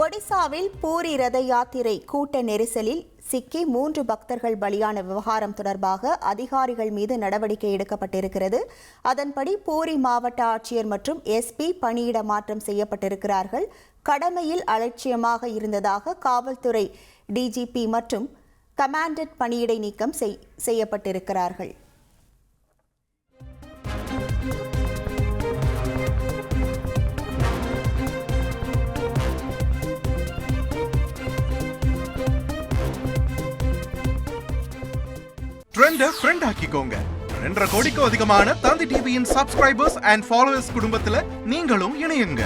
ஒடிசாவில் பூரி ரத யாத்திரை கூட்ட நெரிசலில் சிக்கி 3 பக்தர்கள் பலியான விவகாரம் தொடர்பாக அதிகாரிகள் மீது நடவடிக்கை எடுக்கப்பட்டிருக்கிறது. அதன்படி பூரி மாவட்ட ஆட்சியர் மற்றும் எஸ்பி பணியிட மாற்றம் செய்யப்பட்டிருக்கிறார்கள். கடமையில் அலட்சியமாக இருந்ததாக காவல்துறை டிஜிபி மற்றும் கமாண்டன்ட் பணியிடை நீக்கம் செய்யப்பட்டிருக்கிறார்கள். ட்ரெண்ட ஃப்ரெண்ட் ஆக்கிக்கோங்க. 2.5 கோடிக்கும் அதிகமான தந்தி டிவியின் சப்ஸ்கிரைபர்ஸ் அண்ட் ஃபாலோவர்ஸ் குடும்பத்துல நீங்களும் இணையுங்க.